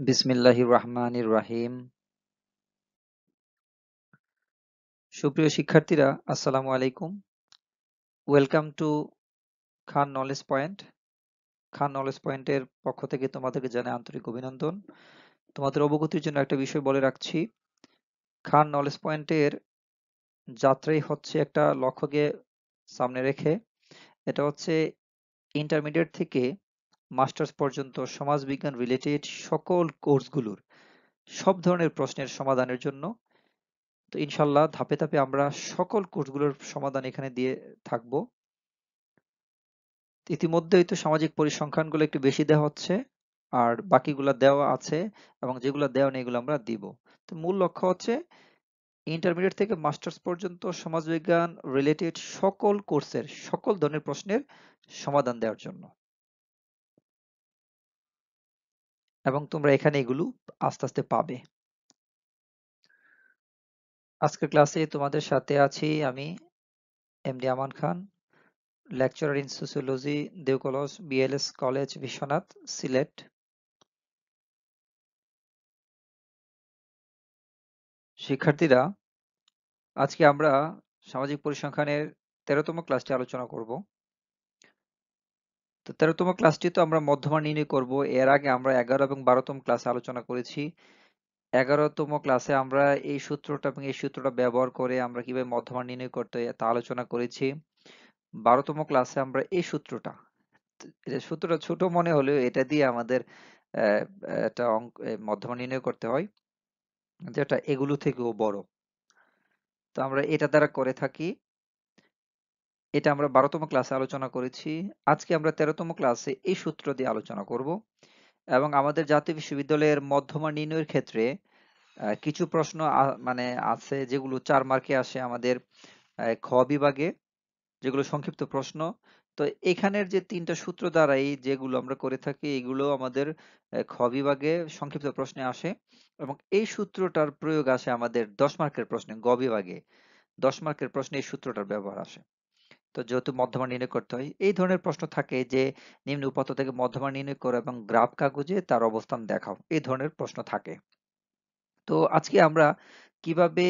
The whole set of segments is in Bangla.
বিসমিল্লাহির রহমানির রহিম। সুপ্রিয় শিক্ষার্থীরা, আসসালামু আলাইকুম। Welcome to Khan knowledge point. Khan knowledge পয়েন্টের পক্ষ থেকে তোমাদেরকে জানাই আন্তরিক অভিনন্দন। তোমাদের অবগতির জন্য একটা বিষয় বলে রাখছি। খান নলেজ পয়েন্টের যাত্রাই হচ্ছে একটা লক্ষ্যকে সামনে রেখে, এটা হচ্ছে ইন্টারমিডিয়েট থেকে মাস্টার্স পর্যন্ত সমাজবিজ্ঞান রিলেটেড সকল কোর্সগুলোর সব ধরনের প্রশ্নের সমাধানের জন্য। তো ইনশাল্লাহ ধাপে ধাপে আমরা সকল কোর্সগুলোর সমাধান এখানে দিয়ে থাকবো। ইতিমধ্যেই তো সামাজিক পরিসংখ্যানগুলো একটু বেশি দেওয়া হচ্ছে, আর বাকিগুলা দেওয়া আছে, এবং যেগুলো দেওয়া নেই এগুলো আমরা দিব। তো মূল লক্ষ্য হচ্ছে ইন্টারমিডিয়েট থেকে মাস্টার্স পর্যন্ত সমাজবিজ্ঞান রিলেটেড সকল কোর্সের সকল ধরনের প্রশ্নের সমাধান দেওয়ার জন্য, এবং তোমরা এখানে এগুলো আস্তে আস্তে পাবে। আজকের ক্লাসে তোমাদের সাথে আছি আমি, MD Aman Khan, lecturer in sociology, Deokalas BLS college, Biswanath, Sylhet. শিক্ষার্থীরা, আজকে আমরা সামাজিক পরিসংখ্যানের 13তম ক্লাসটি আলোচনা করব। তো 13তম ক্লাসটি তো আমরা মধ্যমান নির্ণয় করব। এর আগে আমরা 11 এবং 12তম ক্লাসে আলোচনা করেছি। 11তম ক্লাসে আমরা এই সূত্রটা এবং এই সূত্রটা ব্যবহার করে আমরা কিভাবে মধ্যমান নির্ণয় করতে হয় তা আলোচনা করেছি। 12তম ক্লাসে আমরা এই সূত্রটা, এটা সূত্রটা ছোট মনে হলেও এটা দিয়ে আমাদের আহ, একটা অঙ্ক মধ্যমান নির্ণয় করতে হয়, যেটা এগুলো থেকেও বড়। তো আমরা এটা দ্বারা করে থাকি। এটা আমরা 12তম ক্লাসে আলোচনা করেছি। আজকে আমরা 13তম ক্লাসে এই সূত্র দিয়ে আলোচনা করব, এবং আমাদের জাতীয় বিশ্ববিদ্যালয়ের মধ্যমান নির্ণয়ের ক্ষেত্রে কিছু প্রশ্ন মানে আছে যেগুলো 4 মার্কে আসে আমাদের খ বিভাগে, যেগুলো সংক্ষিপ্ত প্রশ্ন। তো এখানের যে 3টা সূত্র দ্বারাই যেগুলো আমরা করে থাকি এগুলো আমাদের খ বিভাগে সংক্ষিপ্ত প্রশ্নে আসে, এবং এই সূত্রটার প্রয়োগ আসে আমাদের 10 মার্কের প্রশ্নে গ বিভাগে। 10 মার্কের প্রশ্নে এই সূত্রটার ব্যবহার আসে। তো যেহেতু মধ্যমান নির্ণয় করতে হয়, এই ধরনের প্রশ্ন থাকে যে নিম্ন উপাত্ত থেকে মধ্যমান নির্ণয় করো এবং গ্রাফ কাগজে তার অবস্থান দেখাও, এই ধরনের প্রশ্ন থাকে। তো আজকে আমরা কিভাবে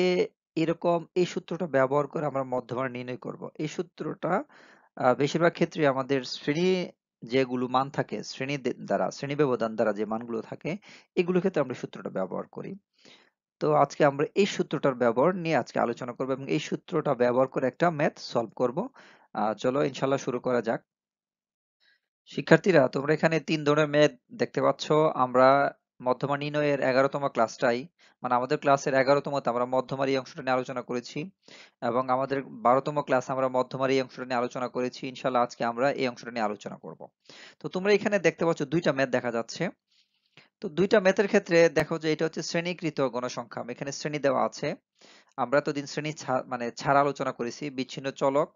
এরকম এই সূত্রটা ব্যবহার করে আমরা মধ্যমান নির্ণয় করব। এই সূত্রটা বেশিরভাগ ক্ষেত্রে আমাদের শ্রেণী যেগুলো মান থাকে, দ্বারা শ্রেণী ব্যবধান দ্বারা যে মানগুলো থাকে, এগুলো ক্ষেত্রে আমরা সূত্রটা ব্যবহার করি। তো আজকে আমরা এই সূত্রটার ব্যবহার নিয়ে আজকে আলোচনা করব, এবং এই সূত্রটা ব্যবহার করে একটা ম্যাথ সলভ করব। চলো ইনশাল্লাহ শুরু করা যাক। শিক্ষার্থীরা, তোমরা এখানে 3 ধরনের ম্যাথ দেখতে পাচ্ছ। আমরা মধ্যমা নির্ণয়ের 11তম ক্লাসটাই, মানে আমাদের ক্লাসের 11তমতে আমরা মধ্যমার এই অংশটা নিয়ে আলোচনা করেছি, এবং আমাদের 12তম ক্লাস আমরা মধ্যমার এই অংশটা নিয়ে আলোচনা করেছি। ইনশাল্লাহ আজকে আমরা এই অংশটা নিয়ে আলোচনা করব। তো তোমরা এখানে দেখতে পাচ্ছ দুইটা ম্যাথ দেখা যাচ্ছে। তো দুইটা ম্যাথের ক্ষেত্রে দেখো যে এটা হচ্ছে শ্রেণীকৃত গণসংখ্যা, এখানে শ্রেণী দেওয়া আছে। আমরা তো দিন শ্রেণী মানে ছাড় আলোচনা করেছি, বিচ্ছিন্ন চলক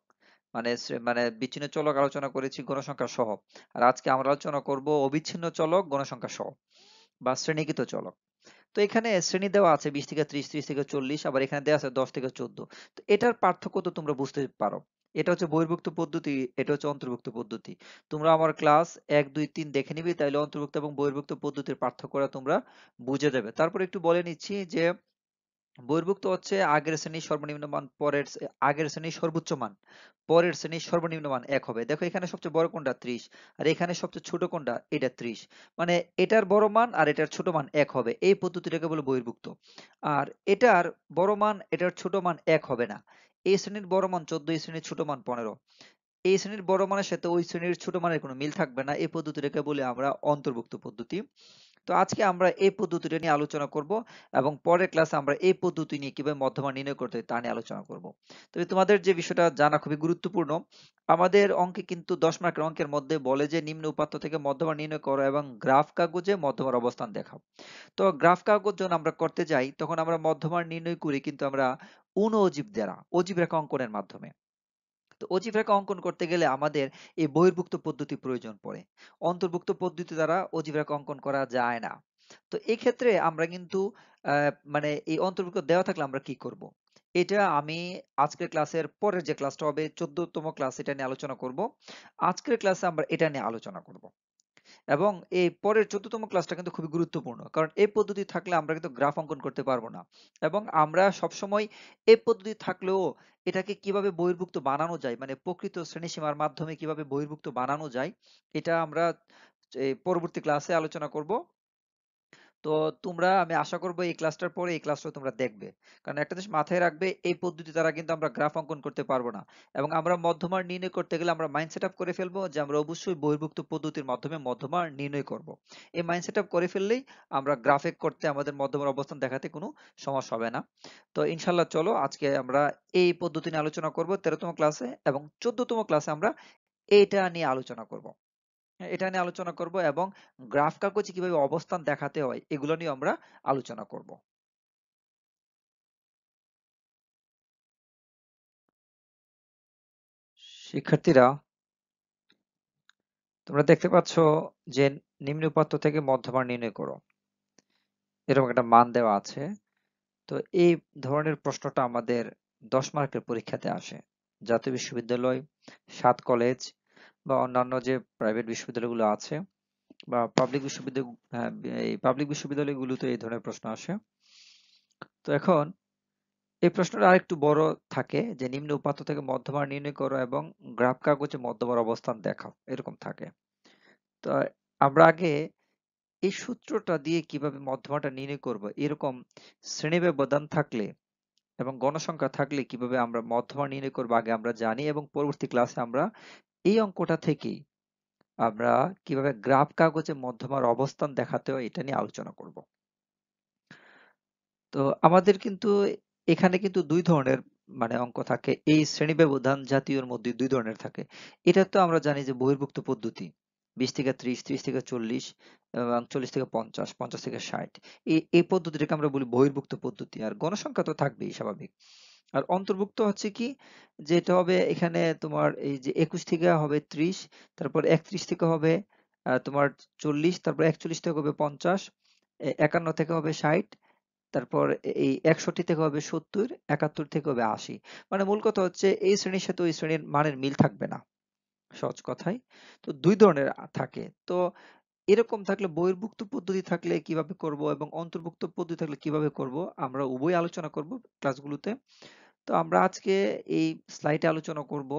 মানে বিচ্ছিন্ন চলক আলোচনা করেছি গণসংখ্যা সহ। আর আজকে আমরা আলোচনা করব অবিচ্ছিন্ন চলক গণসংখ্যা সহ, বা শ্রেণীকৃত চলক। তো এখানে শ্রেণী দেওয়া আছে 20 থেকে 30, 30 থেকে 40, আবার এখানে দেওয়া আছে 10 থেকে 14। তো এটার পার্থক্য তো তোমরা বুঝতে পারো। এটা হচ্ছে বহির্ভুক্ত পদ্ধতি, এটা হচ্ছে অন্তর্ভুক্ত পদ্ধতি। তোমরা আমার ক্লাস 1, 2, 3 দেখে নিবি, তাইলে অন্তর্ভুক্ত এবং বহির্ভুক্ত পদ্ধতির পার্থক্যটা তোমরা বুঝে যাবে। তারপর একটু বলে নিচ্ছি যে বহির্ভুক্ত হচ্ছে আগের শ্রেণীর সর্বনিম্ন মান আগের শ্রেণীর সর্বোচ্চ মান পরের শ্রেণীর সর্বনিম্ন মান 1 হবে। দেখো এখানে সবচেয়ে বড় কোনটা 30, আর এখানে সবচেয়ে ছোট কোনটা, এটা 30। মানে এটার বড় মান আর এটার ছোট মান 1 হবে, এই পদ্ধতিটাকে বলে বহির্ভুক্ত। আর এটার বড় মান এটার ছোট মান 1 হবে না। এই শ্রেণীর বড় মান 14, এই শ্রেণীর ছোট মান 15, এই শ্রেণীর বড় মানের সাথে ওই শ্রেণীর ছোট মানের কোনো মিল থাকবে না, এই পদ্ধতিটাকে বলে আমরা অন্তর্ভুক্ত পদ্ধতি। তো আজকে আমরা এই পদ্ধতিটা নিয়ে আলোচনা করব, এবং পরের ক্লাসে আমরা এই পদ্ধতি নিয়ে কিভাবে মধ্যমান নির্ণয় করতে হয় তা নিয়ে আলোচনা করব। তবে তোমাদের যে বিষয়টা জানা খুবই গুরুত্বপূর্ণ, আমাদের অঙ্কে কিন্তু 10 মার্কের অঙ্কের মধ্যে বলে যে নিম্ন উপাত্ত থেকে মধ্যমান নির্ণয় করো এবং গ্রাফ কাগজে মধ্যমার অবস্থান দেখাও। তো গ্রাফ কাগজ যখন আমরা করতে যাই তখন আমরা মধ্যমান নির্ণয় করি কিন্তু আমরা অজীব দ্বারা, অজীব রেখা অঙ্কনের মাধ্যমে। তো অজীব রেখা অঙ্কন করতে গেলে আমাদের এই বহির্ভুক্ত পদ্ধতি প্রয়োজন পড়ে। অন্তর্ভুক্ত পদ্ধতি দ্বারা অজীব রেখা অঙ্কন করা যায় না। তো এই ক্ষেত্রে আমরা কিন্তু মানে এই অন্তর্ভুক্ত দেওয়া থাকলে আমরা কি করব? এটা আমি আজকের ক্লাসের পরের যে ক্লাসটা হবে 14তম ক্লাস, এটা নিয়ে আলোচনা করব। আজকের ক্লাসে আমরা এটা নিয়ে আলোচনা করব। এবং এই পরের 14তম ক্লাসটা কিন্তু খুবই গুরুত্বপূর্ণ, কারণ এই পদ্ধতি থাকলে আমরা কিন্তু গ্রাফ অঙ্কন করতে পারবো না। এবং আমরা সবসময় এই পদ্ধতি থাকলেও এটাকে কিভাবে বহির্ভুক্ত বানানো যায়, মানে প্রকৃত শ্রেণীসীমার মাধ্যমে কিভাবে বহির্ভুক্ত বানানো যায়, এটা আমরা এই পরবর্তী ক্লাসে আলোচনা করব। তো আমি আশা করব এই ক্লাসটার পরে এই ক্লাসটা তোমরা দেখবে, কারণ একটা জিনিস মাথায় রাখবে, এই পদ্ধতি দ্বারা কিন্তু আমরা গ্রাফ অঙ্কন করতে পারবো না। এবং আমরা মধ্যমান নির্ণয় করতে গেলে আমরা মাইন্ড সেট আপ করে ফেলবো যে আমরা অবশ্যই বহির্ভুক্ত পদ্ধতির মাধ্যমে মধ্যমান নির্ণয় করব। এই মাইন্ড সেট আপ করে ফেললেই আমরা গ্রাফে করতে আমাদের মধ্যমার অবস্থান দেখাতে কোনো সমস্যা হবে না। তো ইনশাল্লাহ চলো আজকে আমরা এই পদ্ধতি নিয়ে আলোচনা করব 13তম ক্লাসে, এবং 14তম ক্লাসে আমরা এইটা নিয়ে আলোচনা করব। হ্যাঁ, এটা নিয়ে আলোচনা করব, এবং গ্রাফ কাগজে কিভাবে অবস্থান দেখাতে হয় এগুলো নিয়ে আমরা আলোচনা করব। শিক্ষার্থীরা, তোমরা দেখতে পাচ্ছ যে নিম্ন উপাত্ত থেকে মধ্যমান নির্ণয় করো, এরকম একটা মান দেওয়া আছে। তো এই ধরনের প্রশ্নটা আমাদের 10 মার্কের পরীক্ষাতে আসে। জাতীয় বিশ্ববিদ্যালয়, 7 কলেজ বা অন্যান্য যে প্রাইভেট বিশ্ববিদ্যালয়গুলো আছে বা পাবলিক বিশ্ববিদ্যালয়, হ্যাঁ, এই পাবলিক বিশ্ববিদ্যালয়গুলোতে এই ধরনের প্রশ্ন আসে। তো এখন এই প্রশ্নটা আরেকটু বড় থাকে যে নিম্ন উপাত্ত থেকে মধ্যমান নির্ণয় করো এবং গ্রাফ কাগজে মধ্যমার অবস্থান দেখাও, এরকম থাকে। তো আমরা আগে এই সূত্রটা দিয়ে কিভাবে মধ্যমাটা নির্ণয় করব, এরকম শ্রেণী ব্যবধান থাকলে এবং গণসংখ্যা থাকলে কিভাবে আমরা মধ্যমা নির্ণয় করবো আগে আমরা জানি, এবং পরবর্তী ক্লাসে আমরা এই অঙ্কটা থেকেই আমরা কিভাবে গ্রাফ কাগজে মধ্যমার অবস্থান দেখাতে হয় এটা নিয়ে আলোচনা করব। তো আমাদের কিন্তু এখানে কিন্তু দুই ধরনের মানে অঙ্ক থাকে, এই শ্রেণী ব্যবধান জাতীয়র মধ্যে দুই ধরনের থাকে। এটা তো আমরা জানি যে বহির্ভুক্ত পদ্ধতি, 20 থেকে 30, 30 থেকে 40 এবং 40 থেকে 50, 50 থেকে 60, এই পদ্ধতিটাকে আমরা বলি বহির্ভুক্ত পদ্ধতি। আর গণসংখ্যা তো থাকবেই স্বাভাবিক। আর অন্তর্ভুক্ত হচ্ছে কি, যেটা হবে এখানে তোমার এই যে 21 থেকে হবে 30, তারপর 31 থেকে হবে তোমার 40, তারপর 41 থেকে হবে 50, 51 থেকে হবে 60, তারপর এই 61 থেকে হবে 70, 71 থেকে হবে 80। মানে মূল কথা হচ্ছে এই শ্রেণীর সাথে ওই শ্রেণীর মানের মিল থাকবে না, সহজ কথায়। তো দুই ধরনের থাকে। তো এরকম থাকলে বহির্ভুক্ত পদ্ধতি থাকলে কিভাবে করব এবং অন্তর্ভুক্ত পদ্ধতি থাকলে কিভাবে করব, আমরা উভয় আলোচনা করব ক্লাসগুলোতে। তো আমরা আজকে এই স্লাইডে আলোচনা করব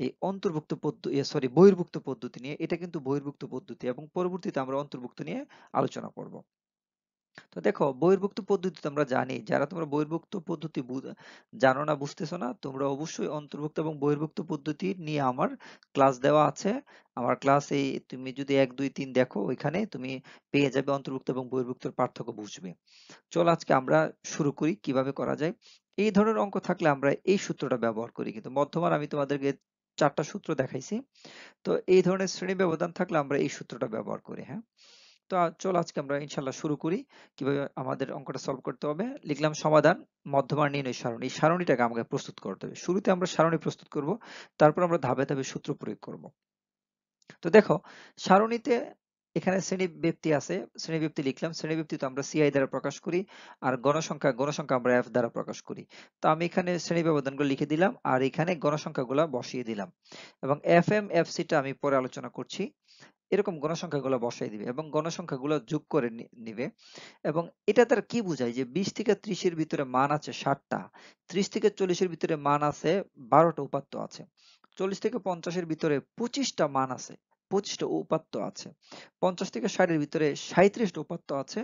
এই অন্তর্ভুক্ত পদ্ধতি, সরি, বহির্ভুক্ত পদ্ধতি নিয়ে। এটা কিন্তু বহির্ভুক্ত পদ্ধতি, এবং পরবর্তীতে আমরা অন্তর্ভুক্ত নিয়ে আলোচনা করব। তো দেখো, বহির্ভুক্ত পদ্ধতি তো আমরা জানি। যারা তোমরা বহির্ভুক্ত পদ্ধতি জানো না, বুঝতেছো না, তোমরা অবশ্যই অন্তর্ভুক্ত এবং বহির্ভুক্ত পদ্ধতি নিয়ে আমার ক্লাস দেওয়া আছে। আমার ক্লাস এই তুমি যদি 1, 2, 3 দেখো, ওইখানে তুমি পেয়ে যাবে অন্তর্ভুক্ত এবং বহির্ভুক্তের পার্থক্য বুঝবে। চলো আজকে আমরা শুরু করি কিভাবে করা যায়। এই ধরনের অঙ্ক থাকলে আমরা এই সূত্রটা ব্যবহার করি, কিন্তু মধ্যমান আমি তোমাদেরকে 4টা সূত্র দেখাইছি। তো এই ধরনের শ্রেণী ব্যবধান থাকলে আমরা এই সূত্রটা ব্যবহার করি। হ্যাঁ, তো চলো আজকে আমরা ইনশাল্লাহ শুরু করি কিভাবে আমাদের অঙ্কটা সলভ করতে হবে। লিখলাম সমাধান, মধ্যমান নির্ণয় সারণী। এই সারণীটাকে আমাকে প্রস্তুত করতে হবে। শুরুতে আমরা সারণী প্রস্তুত করব, তারপর আমরা ধাপে ধাপে সূত্র প্রয়োগ করব। তো দেখো, সারণীতে এখানে শ্রেণী ব্যক্তি আছে, শ্রেণী ব্যক্তি লিখলাম। শ্রেণী ব্যক্তি তো আমরা সিআই দ্বারা প্রকাশ করি, আর গণসংখ্যা আমরা এফ দ্বারা প্রকাশ করি। তো আমি এখানে শ্রেণী ব্যবধানগুলো লিখে দিলাম, আর এখানে গণসংখ্যাগুলো বসিয়ে দিলাম, এবং এফ এম এফ সি টা আমি পরে আলোচনা করছি। এরকম গণসংখ্যাগুলো বসাই দিবে এবং গণসংখ্যাগুলো যোগ করে নিবে। এবং এটা তার কি বোঝায় যে 20 থেকে 30 এর ভিতরে মান আছে 60টা, 30 থেকে 40 এর ভিতরে মান আছে 12টা উপাত্ত আছে, 40 থেকে 50 এর ভিতরে 25টা মান আছে, 25টা উপাত্ত আছে, 50 থেকে 60 এর ভিতরে 37টা উপাত্ত আছে,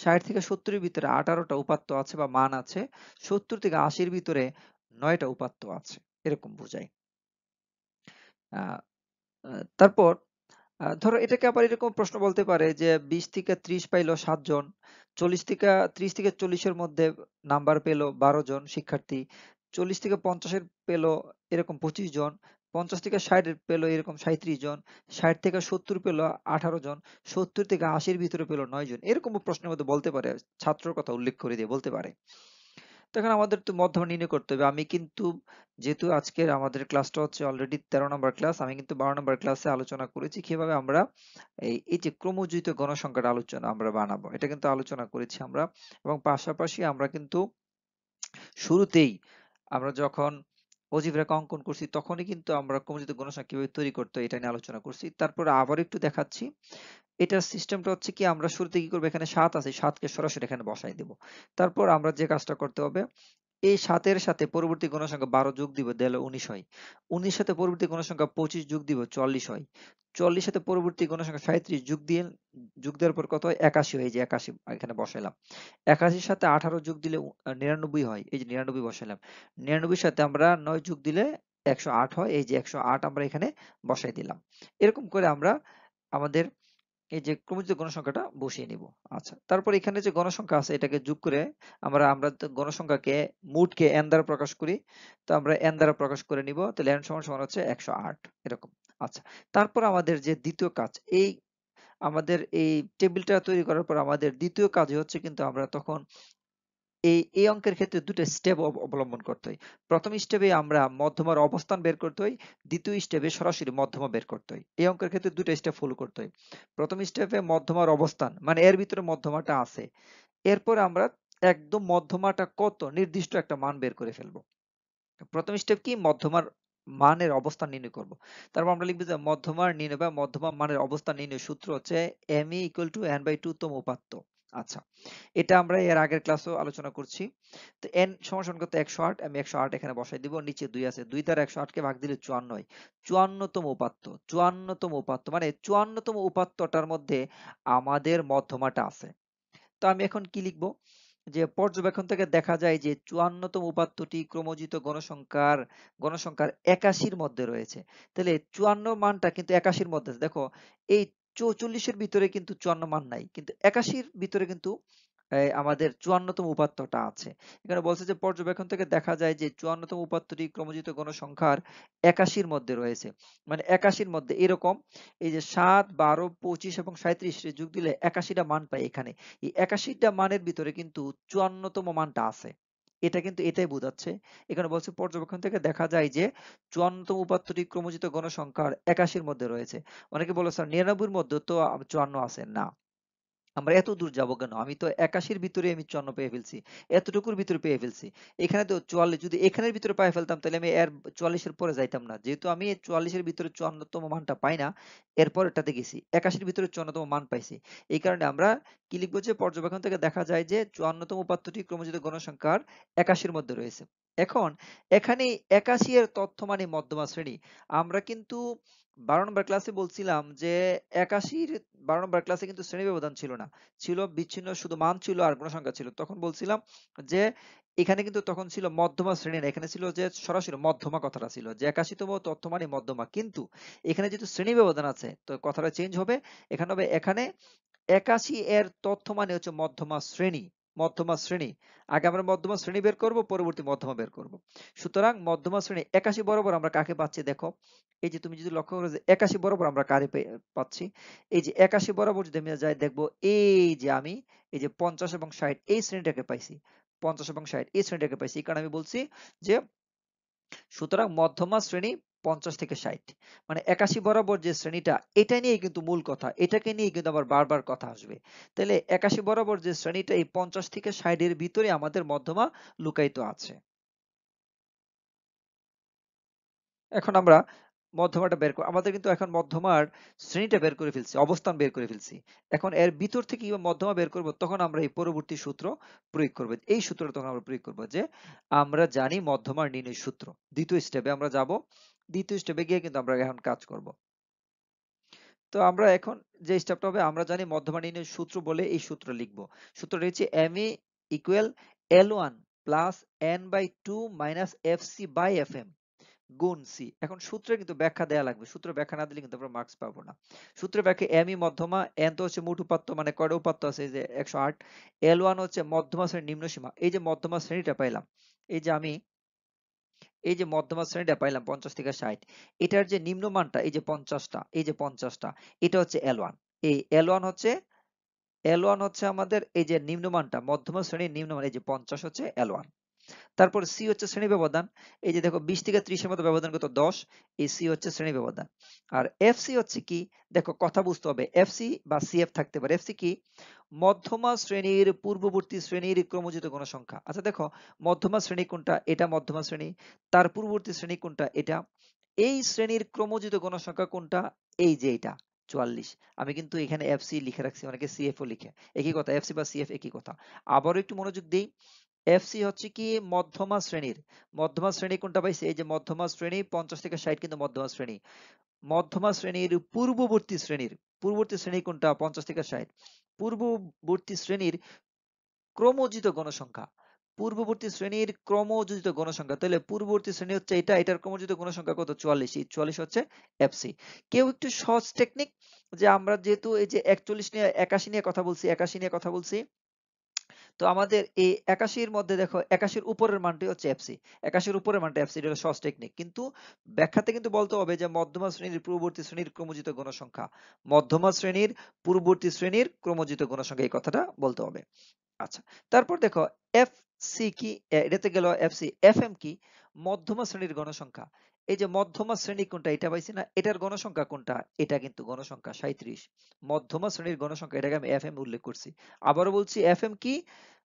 60 থেকে 70 এর ভিতরে 18টা উপাত্ত আছে বা মান আছে, 70 থেকে 80 এর ভিতরে 9টা উপাত্ত আছে, এরকম বোঝায়। আহ, তারপর ধরো এটাকে আবার এরকম প্রশ্ন বলতে পারে যে 20 থেকে 30 পাইলো 7 জন, 30 থেকে 40 এর মধ্যে নাম্বার পেলো 12 জন শিক্ষার্থী, 40 থেকে 50 এর পেলো এরকম 25 জন, 50 থেকে 60 এর পেলো এরকম 37 জন, 60 থেকে 70 পেলো 18 জন, 70 থেকে 80 এর ভিতরে পেলো 9 জন, এরকম প্রশ্নের মধ্যে বলতে পারে, ছাত্রর কথা উল্লেখ করে দিয়ে বলতে পারে। তখন আমাদের তো মধ্যমা নির্ণয় করতে হবে। আমি কিন্তু, যেহেতু আজকের আমাদের ক্লাসটা হচ্ছে অলরেডি 13 নম্বর ক্লাস, আমি কিন্তু 12 নম্বর ক্লাসে আলোচনা করেছি কিভাবে আমরা এই যে ক্রমযুক্ত গণসংখ্যার আলোচনা আমরা বানাবো, এটা কিন্তু আলোচনা করেছি আমরা। এবং পাশাপাশি আমরা কিন্তু শুরুতেই আমরা যখন অজীব রেখা অঙ্কন করছি তখনই কিন্তু আমরা ক্রমজিত গণসংখ্যা কিভাবে তৈরি করতে হয় এটা নিয়ে আলোচনা করছি। তারপর আবার একটু দেখাচ্ছি। এটার সিস্টেমটা হচ্ছে কি, আমরা শুরুতে কি করবো, এখানে 7 আছে, 7 কে সরাসরি এখানে বসাই দেব। তারপর আমরা যে কাজটা করতে হবে, এই 7 এর সাথে পরবর্তী গণসংখ্যা 12 যোগ দিব, দিলে 19 হয়। 19 সাথে পরবর্তী গণসংখ্যা 25 যোগ দিব, 40 হয়। 40 সাথে পরবর্তী গণসংখ্যা 37 যোগ দেওয়ার পর কত হয়, 81 হয়। এই যে 81 এখানে বসাইলাম। 81 সাথে 18 যোগ দিলে 99 হয়। এই যে 99 বসাইলাম। 99 সাথে আমরা 9 যোগ দিলে 108 হয়। এই যে 108 আমরা এখানে বসাই দিলাম। এরকম করে আমরা আমাদের এই যে ক্রমজিত গণসংখ্যাটা বসিয়ে নিব। আচ্ছা, তারপর এখানে যে গণসংখ্যা আছে এটাকে যোগ করে আমরা আমরা তো গণসংখ্যাকে মোটকে n দ্বারা প্রকাশ করি। তো আমরা n দ্বারা প্রকাশ করে নিব। তাহলে n সমান সমান হচ্ছে 108 এরকম। আচ্ছা, তারপর আমাদের যে দ্বিতীয় কাজ, এই আমাদের এই টেবিলটা তৈরি করার পর আমাদের দ্বিতীয় কাজ হচ্ছে কিন্তু আমরা তখন এই অঙ্কের ক্ষেত্রে ২ টা স্টেপ অবলম্বন করতে হয়। ১ম স্টেপে আমরা মধ্যমার অবস্থান বের করতে হয়। ২য় স্টেপে সরাসরি মধ্যমা বের করতে হয়। এই অঙ্কের ক্ষেত্রে ২ টা স্টেপ ফলো করতে হয়। ১ম স্টেপে মধ্যমার অবস্থান, মানে এর ভিতরে মধ্যমাটা আছে। এরপর আমরা একদম মধ্যমাটা কত নির্দিষ্ট একটা মান বের করে ফেলবো। ১ম স্টেপ কি, মধ্যমার মানের অবস্থান নির্ণয় করব। তারপর আমরা লিখব যে মধ্যমার নির্ণয় বা মধ্যমা মানের অবস্থান নির্ণয় সূত্র হচ্ছে ME = n/2 তম উপাত্ত। আচ্ছা, এটা আমরা এর আগের ক্লাসেও আলোচনা করছি। তো n সমান কত, 108। আমি 108 এখানে বসাই দিব। নিচে 2 আছে, 2 দ্বারা 108 কে ভাগ দিলে 54 হয়। 54তম উপাত্ত, 54তম উপাত্ত মানে 54তম উপাত্তটার মধ্যে আমাদের মধ্যমাটা আছে। তো আমি এখন কি লিখব, যে পর্যবেক্ষণ থেকে দেখা যায় যে 54তম উপাত্তটি ক্রমজিত গণসংখ্যার 81-র মধ্যে রয়েছে। তাহলে 54 মানটা কিন্তু 81-র মধ্যে আছে। দেখো, এই 44-এর ভিতরে কিন্তু 54 মান নাই, কিন্তু 81-র ভিতরে কিন্তু আমাদের 54তম উপাত্তটা আছে। এখানে বলছে যে পর্যবেক্ষণ থেকে দেখা যায় যে 54তম উপাত্তটি ক্রমজিত গণসংখ্যার 81-র মধ্যে রয়েছে। মানে 81-র মধ্যে এরকম, এই যে 7, 12, 25 এবং 37 রে যোগ দিলে 81টা মান পাই এখানে। এই 81টা মানের ভিতরে কিন্তু 54তম মানটা আছে। এটা কিন্তু এটাই বোঝাচ্ছে। এখানে বলছে পর্যবেক্ষণ থেকে দেখা যায় যে 54তম উপাত্তটি ক্রমজিত গণসংখ্যার 81-র মধ্যে রয়েছে। অনেকে বলে স্যার 99-র মধ্যে তো 54 আছে। না, আমরা এত দূর যাবো কেন? আমি তো 81-র ভিতরে আমি 54 পেয়ে ফেলছি। এতটুকুর ভিতরে পেয়ে ফেলছি। এখানে তো 44, যদি এখানের ভিতরে পায়ে ফেলতাম তাহলে আমি এর 44-এর পরে যাইতাম না। যেহেতু আমি 44-এর ভিতরে 54তম মানটা পাই না, এর পরেরটাতে গেছি। 81-র ভিতরে 54তম মান পাইছি। এই কারণে আমরা কি লিখবো, যে পর্যবেক্ষণ থেকে দেখা যায় যে 54তম উপাত্তটি ক্রমজিত গণসংখ্যার 81-র মধ্যে রয়েছে। এখন এখানে 81 এর তথ্য মানে মধ্যমা শ্রেণী। আমরা কিন্তু 12 নম্বর ক্লাসে বলছিলাম যে 81-র 12 নম্বর ক্লাসে কিন্তু শ্রেণী ব্যবধান ছিল না। ছিল বিচ্ছিন্ন, শুধু মান ছিল আর গুণসংখ্যা ছিল। তখন বলছিলাম যে এখানে কিন্তু তখন ছিল মধ্যমা শ্রেণী না, এখানে ছিল যে সরাসরি মধ্যমা কথাটা ছিল, যে 81তম তথ্য মানে মধ্যমা। কিন্তু এখানে যেহেতু শ্রেণী ব্যবধান আছে তো কথাটা চেঞ্জ হবে। এখানে হবে, এখানে 81 এর তথ্য মানে হচ্ছে মধ্যমা শ্রেণী। মধ্যমা শ্রেণী, আগে আমরা মধ্যমা শ্রেণী বের করব, পরবর্তী মধ্যমা বের করব। সুতরাং মধ্যমা শ্রেণী 81 বরাবর আমরা কাকে পাচ্ছি, দেখো এই যে তুমি যদি লক্ষ্য করো যে 81 বরাবর আমরা কারে পাচ্ছি, এই যে 81 বরাবর যদি আমি যাই দেখবো, এই যে আমি এই যে 50 এবং 60 এই শ্রেণীটাকে পাইছি। 50 এবং 60 এই শ্রেণীটাকে পাইছি। এই কারণে আমি বলছি যে সুতরাং মধ্যমা শ্রেণী 50 থেকে 60, মানে 81 বরাবর যে শ্রেণীটা, এটা নিয়েই কিন্তু মূল কথা, এটাকে নিয়ে কিন্তু আবার বারবার কথা আসবে। তাহলে 81 বরাবর যে শ্রেণীটা, এই 50 থেকে 60 এর ভিতরে আমাদের মধ্যমা লুকায়িত আছে। এখন আমরা মধ্যমাটা বের আমাদের কিন্তু এখন মধ্যমার শ্রেণীটা বের করে ফেলছি, অবস্থান বের করে ফেলছি। এখন এর ভিতর থেকে কিভাবে মধ্যমা বের করব, তখন আমরা এই পরবর্তী সূত্র প্রয়োগ করব। এই সূত্রটা তখন আমরা প্রয়োগ করব, যে আমরা জানি মধ্যমার নির্ণয় সূত্র। দ্বিতীয় স্টেপে আমরা যাব। দ্বিতীয় স্টেপে গিয়ে কিন্তু আমরা এখন কাজ করব। তো আমরা এখন যে স্টেপটা হবে, আমরা জানি মধ্যমা নির্ণয় সূত্র বলে এই সূত্র লিখব। সূত্রটা হচ্ছে MA = L1 + n/2 - FC / FM গুণ সি। এখন সূত্রে কিন্তু ব্যাখ্যা দেয়া লাগবে। সূত্র ব্যাখ্যা না দিলে কিন্তু আমরা মার্কস পাবো না। সূত্রের ব্যাখ্যা, এমই মধ্যমা, এন তো হচ্ছে মোট উপাত্ত, মানে কয়টা উপাত্ত আছে, এই যে 108। L1 হচ্ছে মধ্যমা শ্রেণীর নিম্ন সীমা। এই যে মধ্যমা শ্রেণীটা পাইলাম, এই যে আমি এই যে মধ্যমা শ্রেণীটা পাইলাম 50 থেকে 60, এটার যে নিম্ন মানটা এই যে 50টা, এই যে 50টা, এটা হচ্ছে L1। এই L1 হচ্ছে আমাদের এই যে নিম্নমানটা, মধ্যমা শ্রেণীর নিম্নমান, এই যে 50 হচ্ছে L1। তারপর সি হচ্ছে শ্রেণী ব্যবধান, এই যে দেখো 20 থেকে 30 এর মধ্যে ব্যবধান কত 10, এই সি হচ্ছে শ্রেণী ব্যবধান। আর এফ সি হচ্ছে কি, দেখো কথা বুঝতে হবে, এফ সি বা সিএফ থাকতে পারে। এফ সি কি, মধ্যমা শ্রেণীর পূর্ববর্তী শ্রেণীর ক্রমজিত গণসংখ্যা। আচ্ছা দেখো মধ্যমা শ্রেণী কোনটা, এটা মধ্যমা শ্রেণী, তার পূর্ববর্তী শ্রেণী কোনটা, এটা, এই শ্রেণীর ক্রমজিত গণসংখ্যা কোনটা, এই যে এটা 44। আমি কিন্তু এখানে এফসি লিখে রাখছি, অনেকে সিএফ ও লিখে, একই কথা, এফসি বা সিএফ একই কথা। আবারও একটু মনোযোগ দিই, এফসি হচ্ছে কি মধ্যমা শ্রেণীর, মধ্যমা শ্রেণী কোনটা পাইছে, এই যে মধ্যমা শ্রেণী 50 থেকে 60 কিন্তু মধ্যমা শ্রেণী, মধ্যমা শ্রেণীর পূর্ববর্তী শ্রেণীর, পূর্ববর্তী শ্রেণী কোনটা 50 থেকে 60, পূর্ববর্তী শ্রেণীর ক্রমজিত গণসংখ্যা, পূর্ববর্তী শ্রেণীর ক্রমযোজিত গণসংখ্যা, তাহলে পূর্ববর্তী শ্রেণী হচ্ছে এটা, এটার ক্রমযোজিত গণসংখ্যা কত 44, এই 44 হচ্ছে এফসি। কেউ একটু সহজ টেকনিক, যে আমরা যেহেতু এই যে 41 নিয়ে 81 নিয়ে কথা বলছি, 81 নিয়ে কথা বলছি, তো আমাদের এই 81 এর মধ্যে দেখো 81 এর উপরের মানটি হচ্ছে এফসি, 81 এর উপরের মানটা এফসি, এটা হলো সহজ টেকনিক। কিন্তু ব্যাখ্যাতে কিন্তু বলতে হবে যে মধ্যমা শ্রেণীর পূর্ববর্তী শ্রেণীর ক্রমজিত গণসংখ্যা, মধ্যমা শ্রেণীর পূর্ববর্তী শ্রেণীর ক্রমজিত গণসংখ্যা, এই কথাটা বলতে হবে। আচ্ছা, তারপর দেখো এফ সি কি, এটাতে গেল এফ সি। এফ এম কি, মধ্যমা শ্রেণীর গণসংখ্যা, এই যে মধ্যমা শ্রেণী কোনটা, এটা পাইছি না, এটার গণসংখ্যা কোনটা, এটা কিন্তু গণসংখ্যা 37, মধ্যমা শ্রেণীর গণসংখ্যা, এটাকে আমি এফ এম উল্লেখ করছি। আবারও বলছি, এফ এম কি,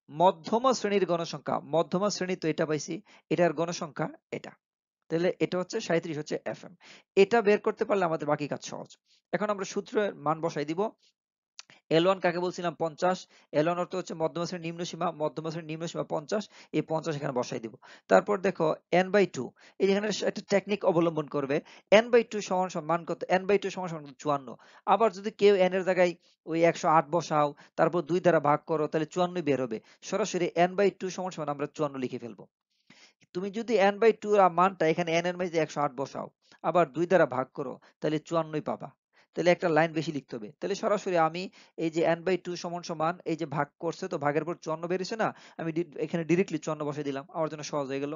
মধ্যমা শ্রেণীর গণসংখ্যা, মধ্যমা শ্রেণী তো এটা পাইছি, এটার গণসংখ্যা এটা, তাহলে এটা হচ্ছে 37 হচ্ছে এফ এম। এটা বের করতে পারলে আমাদের বাকি কাজ সহজ। এখন আমরা সূত্রের মান বসাই দিব। L1 কাকে বলছিলাম 50, L1 অর্থ হচ্ছে মধ্যমা শ্রেণীর নিম্ন সীমা, মধ্যমা শ্রেণীর নিম্ন সীমা 50, এই 50 এখানে বসাই দিব। তারপর দেখো n/2, এই যেখানে একটা টেকনিক অবলম্বন করবে, n/2 সমান সমান মান কত, n/2 সমান সমান 54। আবার যদি কেউ n এর জায়গায় ওই 108 বসাও, তারপর 2 দ্বারা ভাগ করো, তাহলে 54 বের হবে। সরাসরি n/2 সমান সমান আমরা 54 লিখে ফেলবো। তুমি যদি n/2 এর মানটা এখানে n এর মাঝে 108 বসাও, আবার 2 দ্বারা ভাগ করো, তাহলে 54 পাবা। তাহলে একটা লাইন বেশি লিখতে হবে। তাহলে সরাসরি আমি এই যে n/2 সমান সমান, এই যে ভাগ করছে তো ভাগের পর 54 বেরিয়েছে না, আমি এখানে ডিরেক্টলি 54 বসিয়ে দিলাম, আমার জন্য সহজ হয়ে গেল।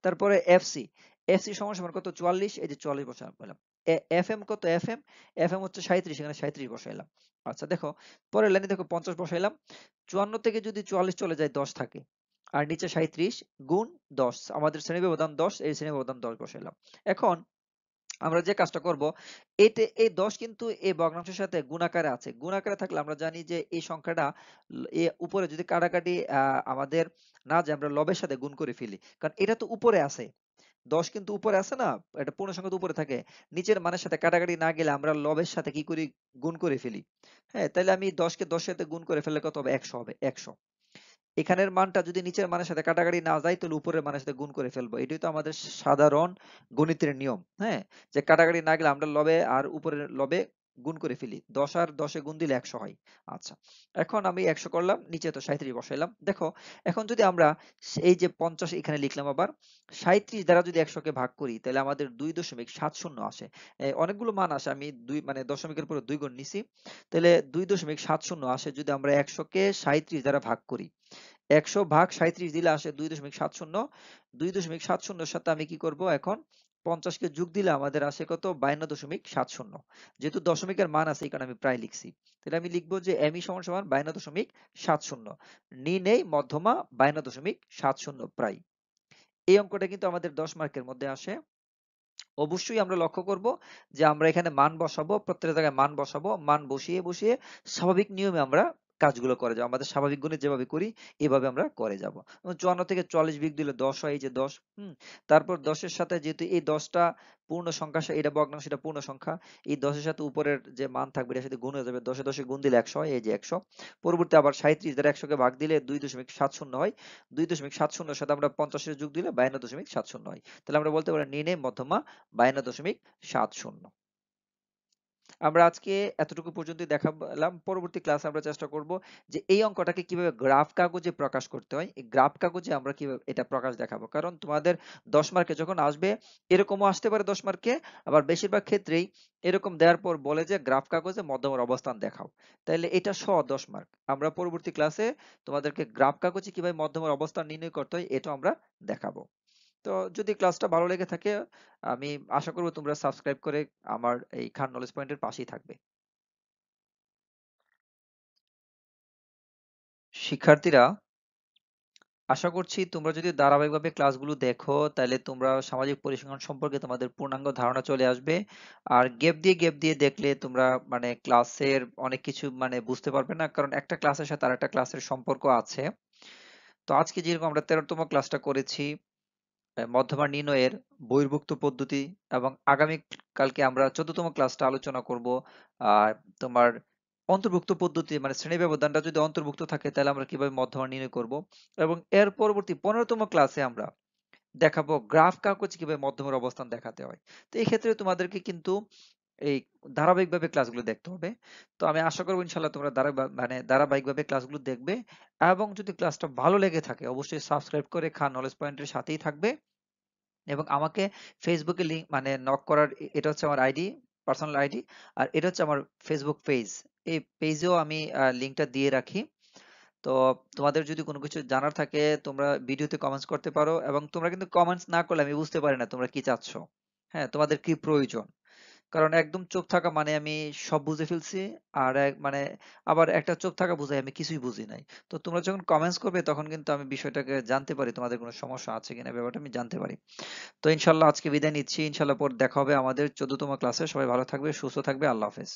তারপরে এফসি, এফসি সমান সমান কত 44, এই যে 44 বসালাম। এফএম কত, এফএম, এফএম হচ্ছে 37, এখানে 37 বসাইলাম। আচ্ছা দেখো পরের লাইনে দেখো 50 বসাইলাম, 54 থেকে যদি 44 চলে যায় 10 থাকে, আর নিচে 37 গুণ 10, আমাদের শ্রেণী ব্যবধান 10, এই শ্রেণী ব্যবধান 10 বসাইলাম। এখন আমরা যে কাজটা করব, এতে এই 10 কিন্তু এই ভগ্নাংশের সাথে গুণাকারে আছে, গুণাকারে থাকলে আমরা জানি যে এই সংখ্যাটা উপরে যদি কাটাকাটি আমাদের না যায়, আমরা লবের সাথে গুণ করে ফেলি, কারণ এটা তো উপরে আছে, 10 কিন্তু উপরে আছে না, এটা পূর্ণ সংখ্যা তো উপরে থাকে, নিচের মানের সাথে কাটাকাটি না গেলে আমরা লবের সাথে কি করি, গুণ করে ফেলি। হ্যাঁ, তাহলে আমি 10 কে 10 এর সাথে গুণ করে ফেললে কত হবে, 100 হবে, 100। এখানের মানটা যদি নিচের মানের সাথে কাটাকাটি না যায়, তাহলে উপরের মানের সাথে গুণ করে ফেলবো, এটাই তো আমাদের সাধারণ গণিতের নিয়ম। হ্যাঁ, যে কাটাকাটি না গেলে আমরা লবে আর উপরের লবে গুণ করে ফেলি, 10 আর 10 এ গুণ দিলে 100 হয়। আচ্ছা, এখন আমি 100 করলাম, নিচে তো 37 বসাইলাম। দেখো এখন যদি আমরা এই যে 50 এখানে লিখলাম, আবার 37 দ্বারা যদি 100 কে ভাগ করি, তাহলে আমাদের 2.70 আসে। অনেকগুলো মান আসে, আমি দুই মানে দশমিকের পরে 2 গুণ নিছি, তাহলে 2.70 আসে যদি আমরা 100 কে 37 দ্বারা ভাগ করি। 100 ভাগ 37 দিলে আসে 2.70। 2.70 এর সাথে আমি কি করব, এখন 50 কে যোগ দিলে আমাদের আসে কত, 52.70। যেহেতু দশমিকের মান আছে, এই কারণে আমি প্রায় লিখছি। তাহলে আমি লিখবো যে mi সমান সমান 52.70, নির্ণেয় মধ্যমা 52.70 প্রায়। এই অঙ্কটা কিন্তু আমাদের 10 মার্কের মধ্যে আসে। অবশ্যই আমরা লক্ষ্য করব যে আমরা এখানে মান বসাবো, প্রত্যেকটা জায়গায় মান বসাবো, মান বসিয়ে বসিয়ে স্বাভাবিক নিয়মে আমরা কাজগুলো করে যাবো, আমাদের স্বাভাবিক গণিত যেভাবে করি এভাবে আমরা করে যাব। 54 থেকে 40 বিয়োগ দিলে 10 হয়, এই যে 10। তারপর 10 এর সাথে যেহেতু এই 10টা পূর্ণ সংখ্যা, এটা ভগ্নাংশ, এটা পূর্ণ সংখ্যা, এই 10 এর সাথে উপরের যে মান থাকবে এটার সাথে গুণ হয়ে যাবে, 10 এ 10 এ গুণ দিলে 100 হয়, এই যে 100। পরবর্তী আবার 37 দ্বারা 100 কে ভাগ দিলে 2.70 হয়, 2.70 এর সাথে আমরা 50 এর যোগ দিলে 52.70 হয়। তাহলে আমরা বলতে পারি নির্ণেয় মধ্যমা 52.70। আমরা আজকে এতটুকু পর্যন্তই দেখালাম। পরবর্তী ক্লাসে আমরা চেষ্টা করব যে এই অঙ্কটাকে কিভাবে গ্রাফ কাগজে প্রকাশ করতে হয়, এই গ্রাফ কাগজে আমরা কিভাবে এটা প্রকাশ দেখাবো। কারণ তোমাদের 10 মার্কে যখন আসবে, এরকমও আসতে পারে 10 মার্কে, আবার বেশিরভাগ ক্ষেত্রেই এরকম দেওয়ার পর বলে যে গ্রাফ কাগজে মধ্যমের অবস্থান দেখাও। তাহলে এটা 10 মার্ক। আমরা পরবর্তী ক্লাসে তোমাদেরকে গ্রাফ কাগজে কিভাবে মধ্যমের অবস্থান নির্ণয় করতে হয় এটা আমরা দেখাবো। তো যদি ক্লাসটা ভালো লেগে থাকে, আমি আশা করব তোমরা সাবস্ক্রাইব করে আমার এই খান নলেজ পয়েন্টের পাশেই থাকবে। শিক্ষার্থীরা আশা করছি তোমরা যদি ধারাবাহিকভাবে ক্লাসগুলো দেখো তাহলে তোমরা সামাজিক পরিসংখ্যান সম্পর্কে তোমাদের পূর্ণাঙ্গ ধারণা চলে আসবে। আর গ্যাপ দিয়ে দেখলে তোমরা মানে ক্লাসের অনেক কিছু মানে বুঝতে পারবে না, কারণ একটা ক্লাসের সাথে আরেকটা ক্লাসের সম্পর্ক আছে। তো আজকে যেরকম আমরা 13তম ক্লাসটা করেছি মধ্যমান নির্ণয়ের বহির্ভুক্ত পদ্ধতি, এবং আগামী কালকে আমরা 14তম ক্লাসটা আলোচনা করব আহ তোমার অন্তর্ভুক্ত পদ্ধতি, মানে শ্রেণী ব্যবধানটা যদি অন্তর্ভুক্ত থাকে তাহলে আমরা কিভাবে মধ্যমান নির্ণয় করব। এবং এর পরবর্তী 15তম ক্লাসে আমরা দেখাবো গ্রাফ কাগজে কিভাবে মধ্যমের অবস্থান দেখাতে হয়। তো এই ক্ষেত্রে তোমাদেরকে কিন্তু এই ধারাবাহিকভাবে ক্লাসগুলো দেখতে হবে। তো আমি আশা করবো ইনশাল্লাহ তোমরা ধারাবাহিকভাবে ক্লাসগুলো দেখবে, এবং যদি ক্লাসটা ভালো লেগে থাকে অবশ্যই সাবস্ক্রাইব করে খান নলেজ পয়েন্টের সাথেই থাকবে। এবং আমাকে ফেসবুকে লিংক মানে নক করার এটা হচ্ছে আমার আইডি, পার্সোনাল আইডি। আর এটা হচ্ছে আমার ফেসবুক পেজ। এই পেজেও আমি লিংকটা দিয়ে রাখি। তো তোমাদের যদি কোনো কিছু জানার থাকে তোমরা ভিডিওতে কমেন্টস করতে পারো, এবং তোমরা কিন্তু কমেন্টস না করলে আমি বুঝতে পারি না তোমরা কি চাচ্ছ। হ্যাঁ, তোমাদের কি প্রয়োজন। কারণ একদম চুপ থাকা মানে আমি সব বুঝে ফেলছি, আর মানে আবার একটা চুপ থাকা বোঝায় আমি কিছুই বুঝি নাই। তো তোমরা যখন কমেন্টস করবে তখন কিন্তু আমি বিষয়টাকে জানতে পারি তোমাদের কোনো সমস্যা আছে কিনা, ব্যাপারটা আমি জানতে পারি। তো ইনশাল্লাহ আজকে বিদায় নিচ্ছি, ইনশাল্লাহ পর দেখা হবে আমাদের 14তম ক্লাসে। সবাই ভালো থাকবে, সুস্থ থাকবে, আল্লাহ হাফেজ।